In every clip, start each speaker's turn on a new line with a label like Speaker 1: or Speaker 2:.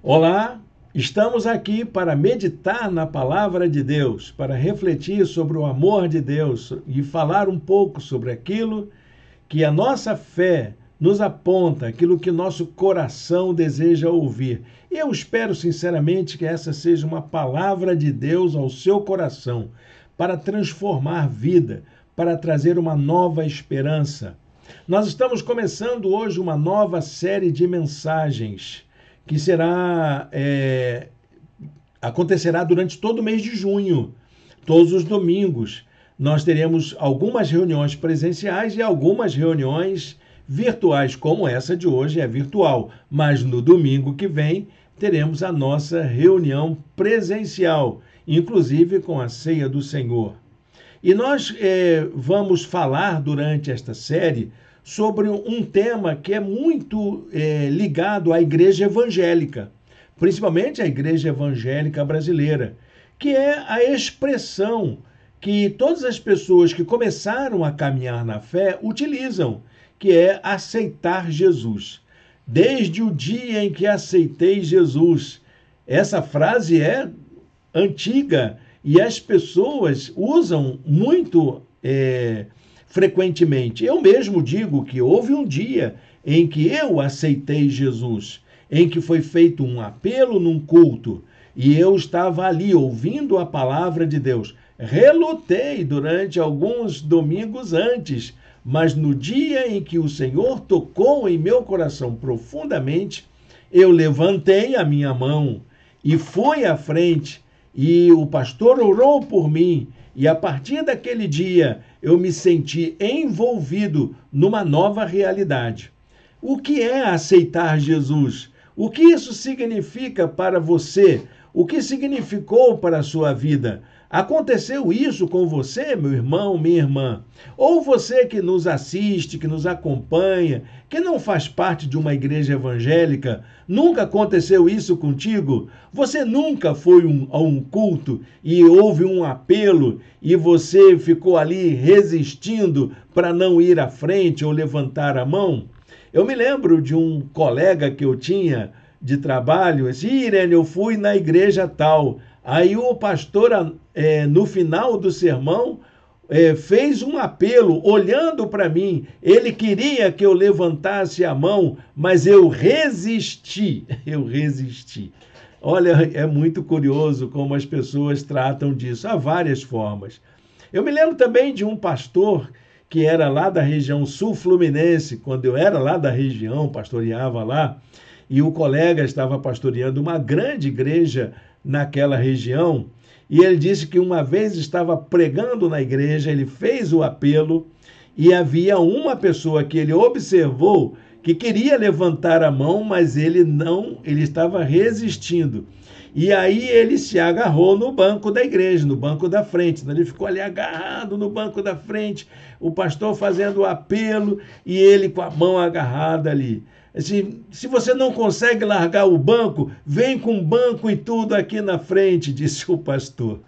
Speaker 1: Olá, estamos aqui para meditar na palavra de Deus, para refletir sobre o amor de Deus e falar um pouco sobre aquilo que a nossa fé nos aponta, aquilo que nosso coração deseja ouvir. E eu espero sinceramente que essa seja uma palavra de Deus ao seu coração, para transformar vida, para trazer uma nova esperança. Nós estamos começando hoje uma nova série de mensagens que acontecerá durante todo o mês de junho, todos os domingos. Nós teremos algumas reuniões presenciais e algumas reuniões virtuais, como essa de hoje é virtual, mas no domingo que vem teremos a nossa reunião presencial, inclusive com a Ceia do Senhor. E nós vamos falar durante esta série sobre um tema que é muito ligado à igreja evangélica, principalmente à igreja evangélica brasileira, que é a expressão que todas as pessoas que começaram a caminhar na fé utilizam, que é aceitar Jesus. Desde o dia em que aceitei Jesus. Essa frase é antiga e as pessoas usam muito frequentemente. Eu mesmo digo que houve um dia em que eu aceitei Jesus, em que foi feito um apelo num culto e eu estava ali ouvindo a palavra de Deus. Relutei durante alguns domingos antes, mas no dia em que o Senhor tocou em meu coração profundamente, eu levantei a minha mão e fui à frente e o pastor orou por mim. E a partir daquele dia eu me senti envolvido numa nova realidade. O que é aceitar Jesus? O que isso significa para você? O que significou para a sua vida? Aconteceu isso com você, meu irmão, minha irmã? Ou você que nos assiste, que nos acompanha, que não faz parte de uma igreja evangélica, nunca aconteceu isso contigo? Você nunca foi a um culto e houve um apelo e você ficou ali resistindo para não ir à frente ou levantar a mão? Eu me lembro de um colega que eu tinha de trabalho, disse: Irene, eu fui na igreja tal. Aí o pastor, no final do sermão, fez um apelo, olhando para mim. Ele queria que eu levantasse a mão, mas eu resisti. Eu resisti. Olha, é muito curioso como as pessoas tratam disso. Há várias formas. Eu me lembro também de um pastor que era lá da região sul-fluminense, quando eu era lá da região, pastoreava lá, e o colega estava pastoreando uma grande igreja naquela região, e ele disse que uma vez estava pregando na igreja, ele fez o apelo, e havia uma pessoa que ele observou que queria levantar a mão, mas ele estava resistindo. E aí ele se agarrou no banco da igreja, no banco da frente. Então ele ficou ali agarrado no banco da frente, o pastor fazendo o apelo e ele com a mão agarrada ali. Assim, se você não consegue largar o banco, vem com o banco e tudo aqui na frente, disse o pastor.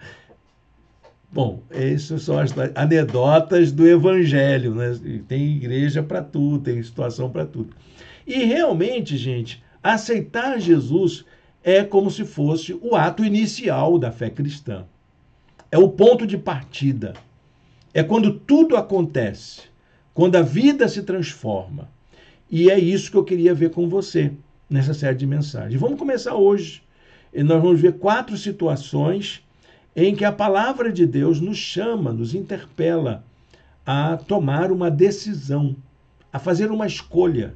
Speaker 1: Bom, essas são as anedotas do evangelho, né? Tem igreja para tudo, tem situação para tudo. E realmente, gente, aceitar Jesus é como se fosse o ato inicial da fé cristã. É o ponto de partida. É quando tudo acontece, quando a vida se transforma. E é isso que eu queria ver com você nessa série de mensagens. Vamos começar hoje. E nós vamos ver 4 situações em que a palavra de Deus nos chama, nos interpela a tomar uma decisão, a fazer uma escolha.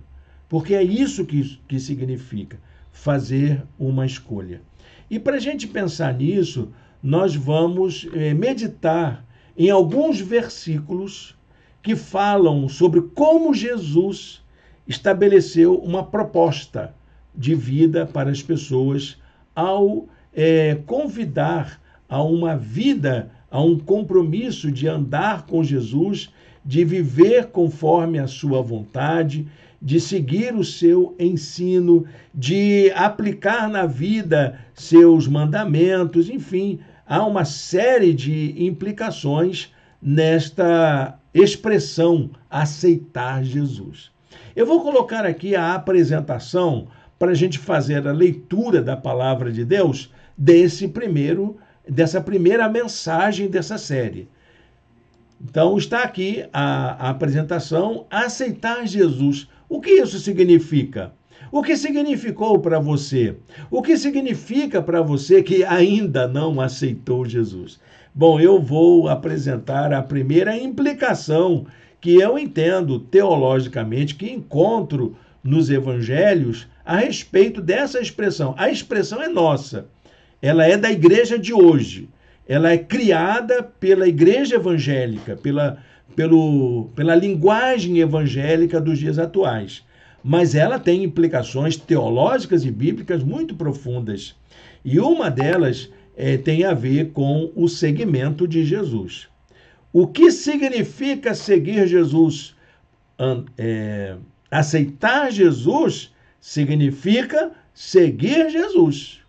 Speaker 1: Porque é isso que significa fazer uma escolha. E para a gente pensar nisso, nós vamos meditar em alguns versículos que falam sobre como Jesus estabeleceu uma proposta de vida para as pessoas ao convidar a uma vida, a um compromisso de andar com Jesus, de viver conforme a sua vontade, de seguir o seu ensino, de aplicar na vida seus mandamentos, enfim, há uma série de implicações nesta expressão aceitar Jesus. Eu vou colocar aqui a apresentação para a gente fazer a leitura da palavra de Deus dessa primeira mensagem dessa série. Então está aqui a apresentação, aceitar Jesus. O que isso significa? O que significou para você? O que significa para você que ainda não aceitou Jesus? Bom, eu vou apresentar a primeira implicação que eu entendo teologicamente, que encontro nos evangelhos a respeito dessa expressão. A expressão é nossa, ela é da igreja de hoje, ela é criada pela igreja evangélica, pela linguagem evangélica dos dias atuais. Mas ela tem implicações teológicas e bíblicas muito profundas. E uma delas tem a ver com o seguimento de Jesus. O que significa seguir Jesus? Aceitar Jesus significa seguir Jesus.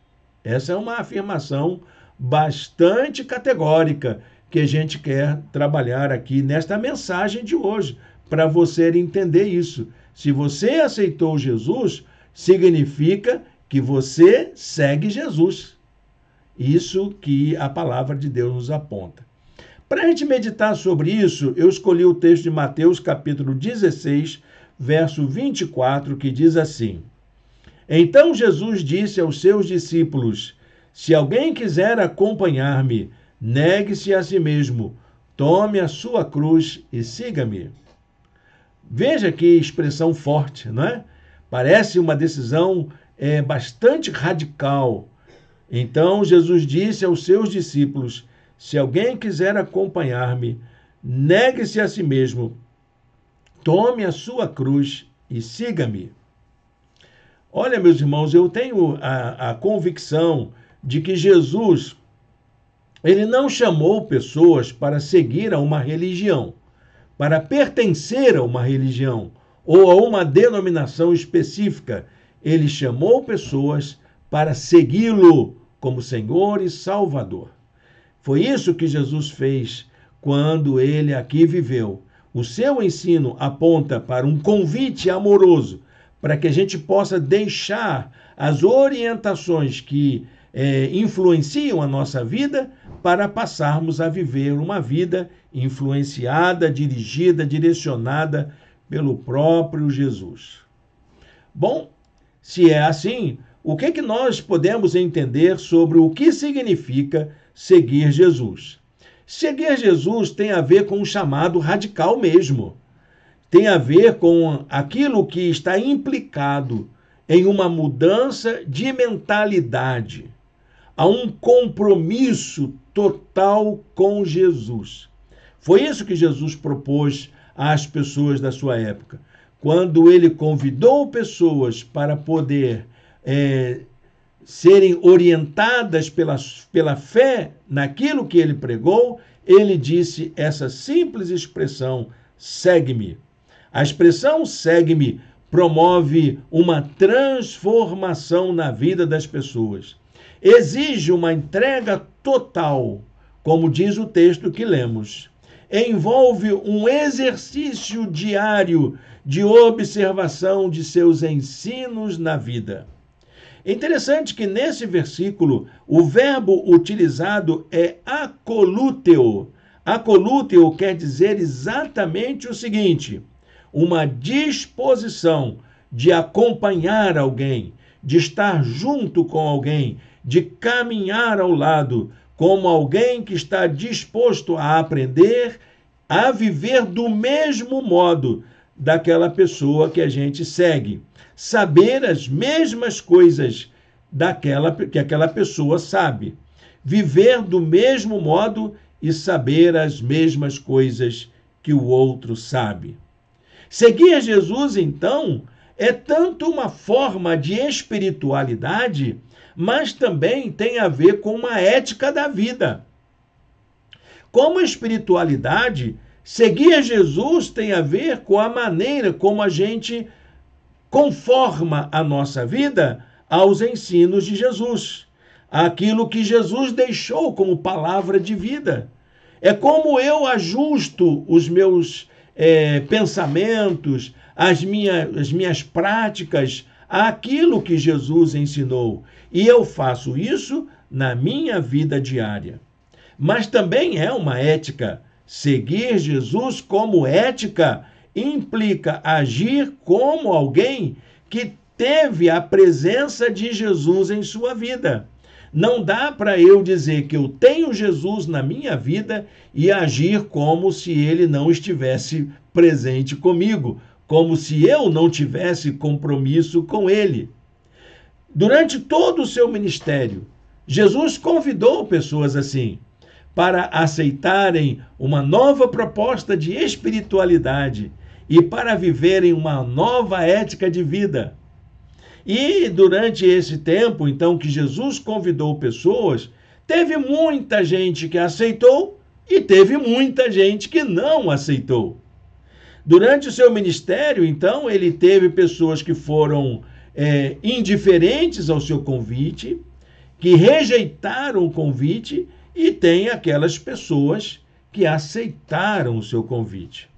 Speaker 1: Essa é uma afirmação bastante categórica que a gente quer trabalhar aqui nesta mensagem de hoje, para você entender isso. Se você aceitou Jesus, significa que você segue Jesus. Isso que a palavra de Deus nos aponta. Para a gente meditar sobre isso, eu escolhi o texto de Mateus, capítulo 16, verso 24, que diz assim: Então Jesus disse aos seus discípulos: Se alguém quiser acompanhar-me, negue-se a si mesmo, tome a sua cruz e siga-me. Veja que expressão forte, não é? Parece uma decisão bastante radical. Então Jesus disse aos seus discípulos: Se alguém quiser acompanhar-me, negue-se a si mesmo, tome a sua cruz e siga-me. Olha, meus irmãos, eu tenho a convicção de que Jesus, ele não chamou pessoas para seguir a uma religião, para pertencer a uma religião ou a uma denominação específica. Ele chamou pessoas para segui-lo como Senhor e Salvador. Foi isso que Jesus fez quando ele aqui viveu. O seu ensino aponta para um convite amoroso para que a gente possa deixar as orientações que influenciam a nossa vida para passarmos a viver uma vida influenciada, dirigida, direcionada pelo próprio Jesus. Bom, se é assim, o que nós podemos entender sobre o que significa seguir Jesus? Seguir Jesus tem a ver com um chamado radical mesmo. Tem a ver com aquilo que está implicado em uma mudança de mentalidade. Há um compromisso total com Jesus. Foi isso que Jesus propôs às pessoas da sua época. Quando ele convidou pessoas para poder serem orientadas pela fé naquilo que ele pregou, ele disse essa simples expressão: segue-me. A expressão segue-me promove uma transformação na vida das pessoas. Exige uma entrega total, como diz o texto que lemos. Envolve um exercício diário de observação de seus ensinos na vida. É interessante que nesse versículo o verbo utilizado é akolúteo. Akolúteo quer dizer exatamente o seguinte: uma disposição de acompanhar alguém, de estar junto com alguém, de caminhar ao lado, como alguém que está disposto a aprender, a viver do mesmo modo daquela pessoa que a gente segue. Saber as mesmas coisas que aquela pessoa sabe. Viver do mesmo modo e saber as mesmas coisas que o outro sabe. Seguir Jesus, então, é tanto uma forma de espiritualidade, mas também tem a ver com uma ética da vida. Como espiritualidade, seguir Jesus tem a ver com a maneira como a gente conforma a nossa vida aos ensinos de Jesus, aquilo que Jesus deixou como palavra de vida. É como eu ajusto os meus pensamentos, as minhas práticas àquilo que Jesus ensinou. E eu faço isso na minha vida diária. Mas também é uma ética. Seguir Jesus como ética implica agir como alguém que teve a presença de Jesus em sua vida. Não dá para eu dizer que eu tenho Jesus na minha vida e agir como se ele não estivesse presente comigo, como se eu não tivesse compromisso com ele. Durante todo o seu ministério, Jesus convidou pessoas assim para aceitarem uma nova proposta de espiritualidade e para viverem uma nova ética de vida. E durante esse tempo, então, que Jesus convidou pessoas, teve muita gente que aceitou e teve muita gente que não aceitou. Durante o seu ministério, então, ele teve pessoas que foram indiferentes ao seu convite, que rejeitaram o convite, e tem aquelas pessoas que aceitaram o seu convite.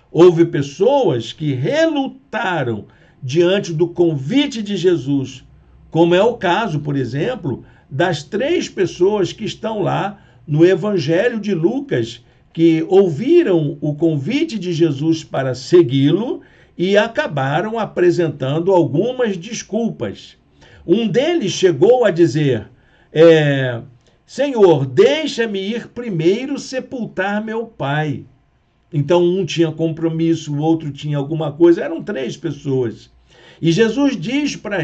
Speaker 1: Houve pessoas que relutaram diante do convite de Jesus, como é o caso, por exemplo, das 3 pessoas que estão lá no Evangelho de Lucas, que ouviram o convite de Jesus para segui-lo e acabaram apresentando algumas desculpas. Um deles chegou a dizer: Senhor, deixa-me ir primeiro sepultar meu pai. Então um tinha compromisso, o outro tinha alguma coisa, eram 3 pessoas. E Jesus diz para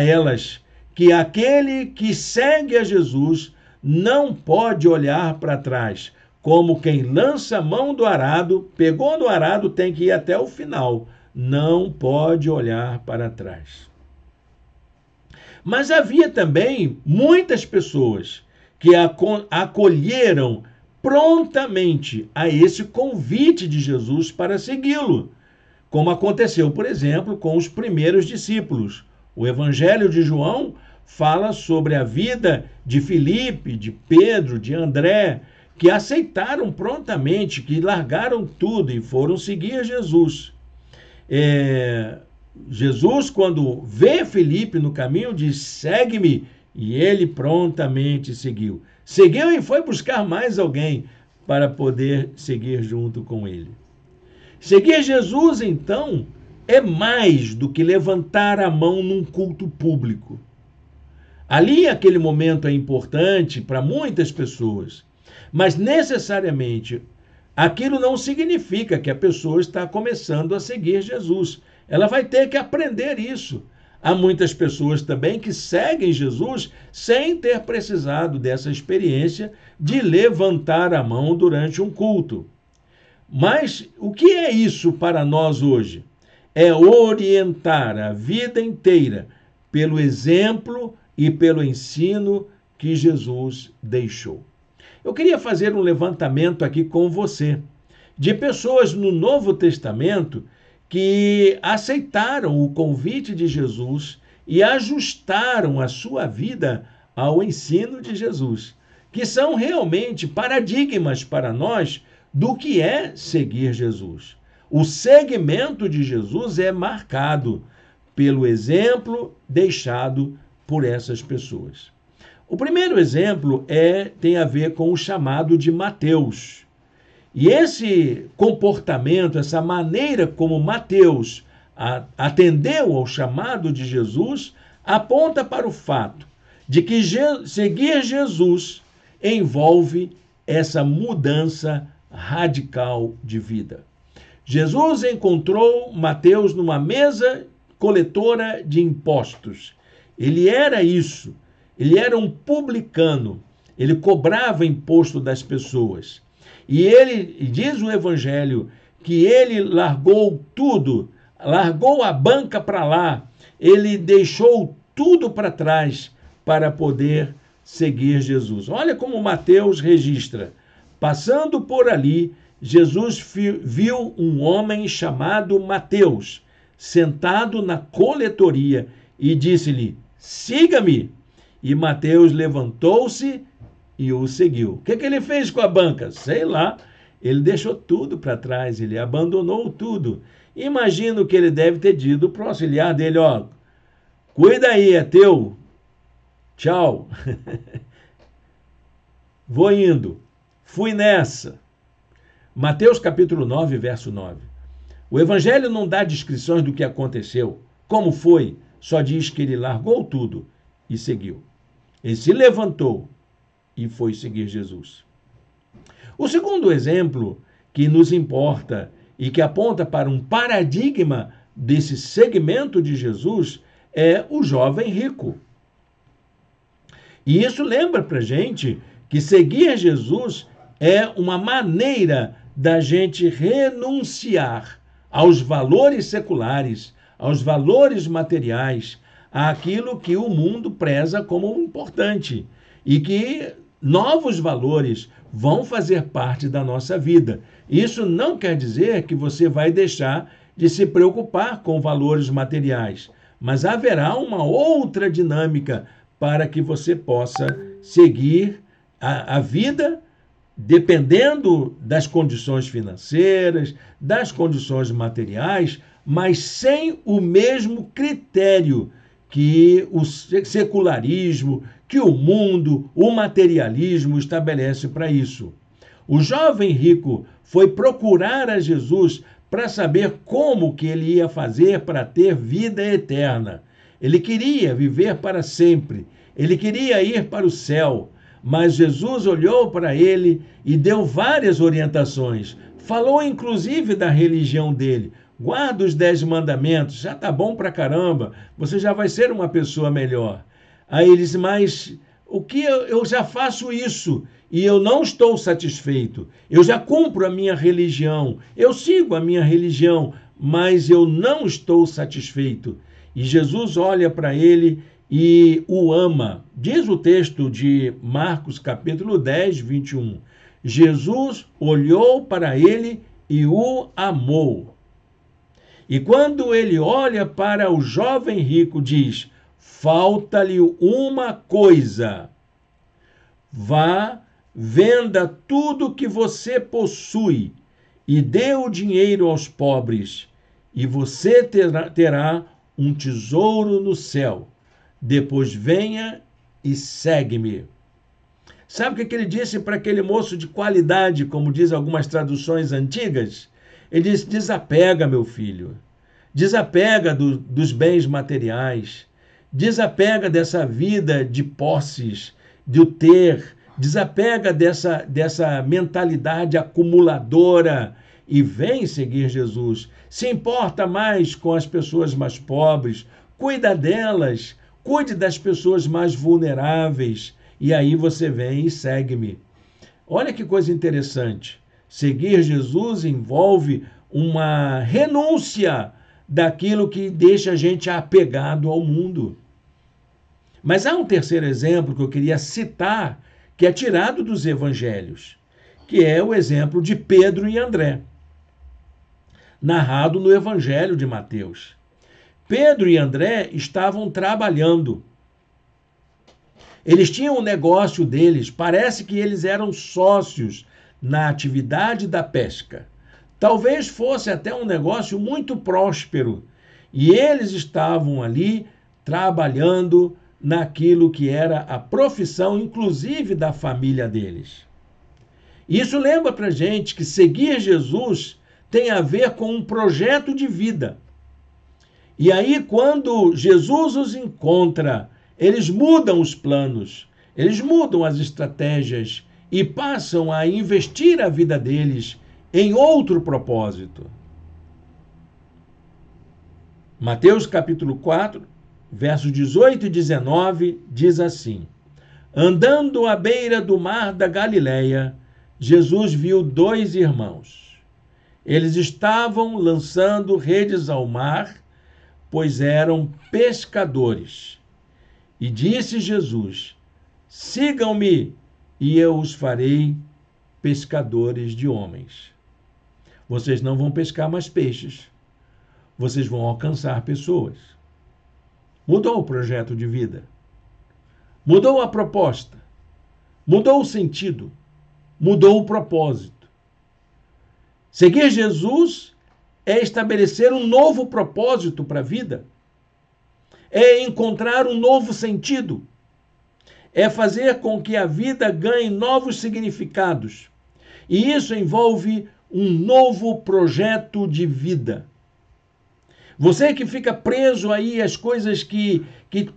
Speaker 1: elas que aquele que segue a Jesus não pode olhar para trás, como quem lança a mão do arado, pegou no arado, tem que ir até o final, não pode olhar para trás. Mas havia também muitas pessoas que acolheram prontamente a esse convite de Jesus para segui-lo, como aconteceu, por exemplo, com os primeiros discípulos. O Evangelho de João fala sobre a vida de Filipe, de Pedro, de André, que aceitaram prontamente, que largaram tudo e foram seguir Jesus. Jesus, quando vê Filipe no caminho, diz: segue-me, e ele prontamente seguiu. Seguiu e foi buscar mais alguém para poder seguir junto com ele. Seguir Jesus, então, é mais do que levantar a mão num culto público. Ali, aquele momento é importante para muitas pessoas, mas necessariamente aquilo não significa que a pessoa está começando a seguir Jesus. Ela vai ter que aprender isso. Há muitas pessoas também que seguem Jesus sem ter precisado dessa experiência de levantar a mão durante um culto. Mas o que é isso para nós hoje? É orientar a vida inteira pelo exemplo e pelo ensino que Jesus deixou. Eu queria fazer um levantamento aqui com você de pessoas no Novo Testamento que aceitaram o convite de Jesus e ajustaram a sua vida ao ensino de Jesus, que são realmente paradigmas para nós do que é seguir Jesus. O seguimento de Jesus é marcado pelo exemplo deixado por essas pessoas. O primeiro exemplo tem a ver com o chamado de Mateus. E esse comportamento, essa maneira como Mateus atendeu ao chamado de Jesus, aponta para o fato de que seguir Jesus envolve essa mudança radical de vida. Jesus encontrou Mateus numa mesa coletora de impostos. Ele era isso. Ele era um publicano. Ele cobrava imposto das pessoas. E ele diz o Evangelho que ele largou tudo, largou a banca para lá, ele deixou tudo para trás para poder seguir Jesus. Olha como Mateus registra. Passando por ali, Jesus viu um homem chamado Mateus, sentado na coletoria, e disse-lhe: siga-me. E Mateus levantou-se e o seguiu. O que ele fez com a banca? Sei lá. Ele deixou tudo para trás, ele abandonou tudo. Imagino que ele deve ter dito para o auxiliar dele: Cuida aí, é teu. Tchau. Vou indo. Fui nessa. Mateus capítulo 9, verso 9. O evangelho não dá descrições do que aconteceu, como foi, só diz que ele largou tudo e seguiu. Ele se levantou e foi seguir Jesus. O segundo exemplo que nos importa e que aponta para um paradigma desse segmento de Jesus é o jovem rico. E isso lembra para a gente que seguir Jesus é uma maneira da gente renunciar aos valores seculares, aos valores materiais, àquilo que o mundo preza como importante e que novos valores vão fazer parte da nossa vida. Isso não quer dizer que você vai deixar de se preocupar com valores materiais, mas haverá uma outra dinâmica para que você possa seguir a vida dependendo das condições financeiras, das condições materiais, mas sem o mesmo critério que o secularismo, que o mundo, o materialismo estabelece para isso. O jovem rico foi procurar a Jesus para saber como que ele ia fazer para ter vida eterna. Ele queria viver para sempre, ele queria ir para o céu, mas Jesus olhou para ele e deu várias orientações. Falou inclusive da religião dele. Guarda os 10 mandamentos, já está bom pra caramba, você já vai ser uma pessoa melhor. Aí ele disse, mas o que eu já faço isso e eu não estou satisfeito. Eu já cumpro a minha religião, eu sigo a minha religião, mas eu não estou satisfeito. E Jesus olha para ele e o ama. Diz o texto de Marcos capítulo 10, 21. Jesus olhou para ele e o amou. E quando ele olha para o jovem rico, diz, falta-lhe uma coisa. Vá, venda tudo que você possui e dê o dinheiro aos pobres, e você terá um tesouro no céu. Depois venha e segue-me. Sabe o que ele disse para aquele moço de qualidade, como diz algumas traduções antigas? Ele disse, desapega, meu filho. Desapega dos bens materiais. Desapega dessa vida de posses, de o ter. Desapega dessa mentalidade acumuladora e vem seguir Jesus. Se importa mais com as pessoas mais pobres, cuida delas, cuide das pessoas mais vulneráveis. E aí você vem e segue-me. Olha que coisa interessante. Seguir Jesus envolve uma renúncia daquilo que deixa a gente apegado ao mundo. Mas há um terceiro exemplo que eu queria citar, que é tirado dos evangelhos, que é o exemplo de Pedro e André, narrado no evangelho de Mateus. Pedro e André estavam trabalhando. Eles tinham um negócio deles, parece que eles eram sócios na atividade da pesca. Talvez fosse até um negócio muito próspero. E eles estavam ali trabalhando naquilo que era a profissão, inclusive da família deles. Isso lembra para a gente que seguir Jesus tem a ver com um projeto de vida. E aí, quando Jesus os encontra, eles mudam os planos, eles mudam as estratégias e passam a investir a vida deles em outro propósito. Mateus capítulo 4, versos 18 e 19, diz assim: andando à beira do mar da Galileia, Jesus viu 2 irmãos. Eles estavam lançando redes ao mar, pois eram pescadores. E disse Jesus, sigam-me e eu os farei pescadores de homens. Vocês não vão pescar mais peixes, vocês vão alcançar pessoas. Mudou o projeto de vida, mudou a proposta, mudou o sentido, mudou o propósito. Seguir Jesus é estabelecer um novo propósito para a vida. é encontrar um novo sentido, é fazer com que a vida ganhe novos significados. E isso envolve um novo projeto de vida. Você que fica preso aí às coisas que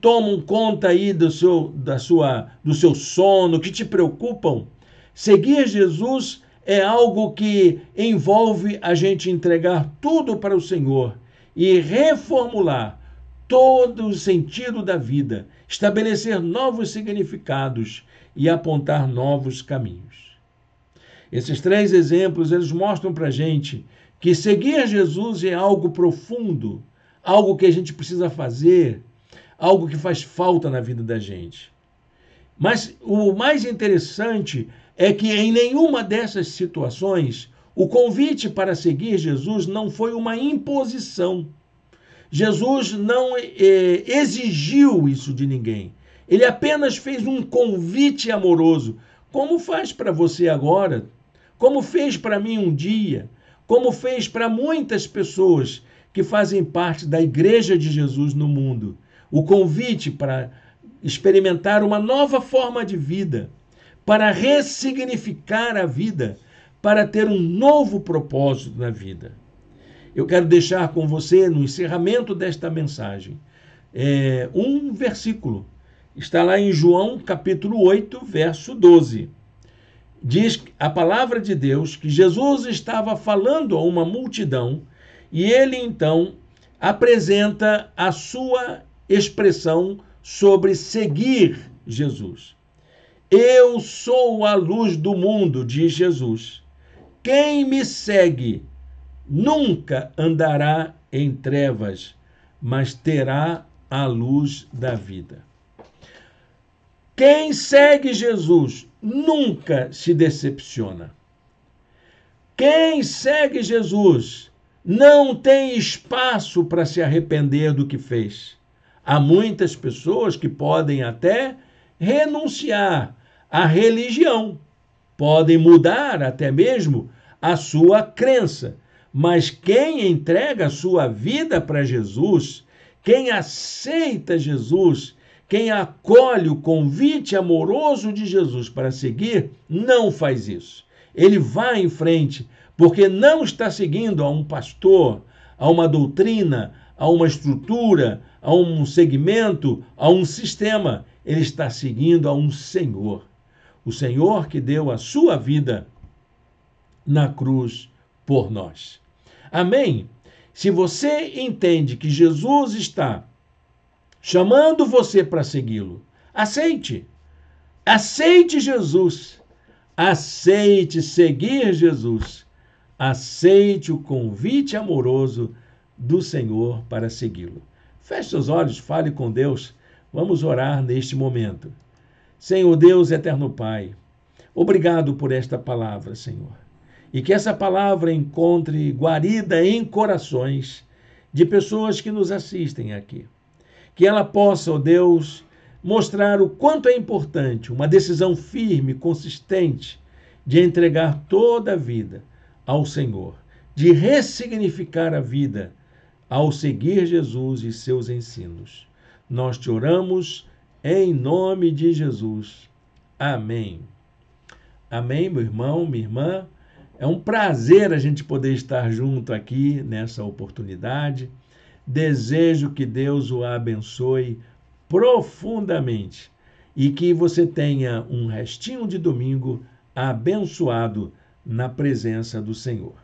Speaker 1: tomam conta aí do seu sono, que te preocupam, seguir Jesus é algo que envolve a gente entregar tudo para o Senhor e reformular todo o sentido da vida, estabelecer novos significados e apontar novos caminhos. Esses 3 exemplos, eles mostram para a gente que seguir Jesus é algo profundo, algo que a gente precisa fazer, algo que faz falta na vida da gente. Mas o mais interessante é que em nenhuma dessas situações o convite para seguir Jesus não foi uma imposição. Jesus não exigiu isso de ninguém. Ele apenas fez um convite amoroso, como faz para você agora, como fez para mim um dia, como fez para muitas pessoas que fazem parte da Igreja de Jesus no mundo. O convite para experimentar uma nova forma de vida, para ressignificar a vida, para ter um novo propósito na vida. Eu quero deixar com você, no encerramento desta mensagem, um versículo. Está lá em João, capítulo 8, verso 12. Diz a palavra de Deus que Jesus estava falando a uma multidão e ele, então, apresenta a sua expressão sobre seguir Jesus. Eu sou a luz do mundo, diz Jesus. Quem me segue nunca andará em trevas, mas terá a luz da vida. Quem segue Jesus nunca se decepciona. Quem segue Jesus não tem espaço para se arrepender do que fez. Há muitas pessoas que podem até renunciar à religião, podem mudar até mesmo a sua crença, mas quem entrega a sua vida para Jesus, quem aceita Jesus, quem acolhe o convite amoroso de Jesus para seguir, não faz isso. Ele vai em frente, porque não está seguindo a um pastor, a uma doutrina, a uma estrutura, a um segmento, a um sistema. Ele está seguindo a um Senhor. O Senhor que deu a sua vida na cruz por nós. Amém? Se você entende que Jesus está chamando você para segui-lo, aceite. Aceite Jesus. Aceite seguir Jesus. Aceite o convite amoroso do Senhor para segui-lo. Feche seus olhos, fale com Deus. Vamos orar neste momento. Senhor Deus, eterno Pai, obrigado por esta palavra, Senhor. E que essa palavra encontre guarida em corações de pessoas que nos assistem aqui. Que ela possa, ó Deus, mostrar o quanto é importante uma decisão firme, consistente, de entregar toda a vida ao Senhor, de ressignificar a vida ao seguir Jesus e seus ensinos. Nós te oramos em nome de Jesus. Amém. Amém, meu irmão, minha irmã. É um prazer a gente poder estar junto aqui nessa oportunidade. Desejo que Deus o abençoe profundamente e que você tenha um restinho de domingo abençoado na presença do Senhor.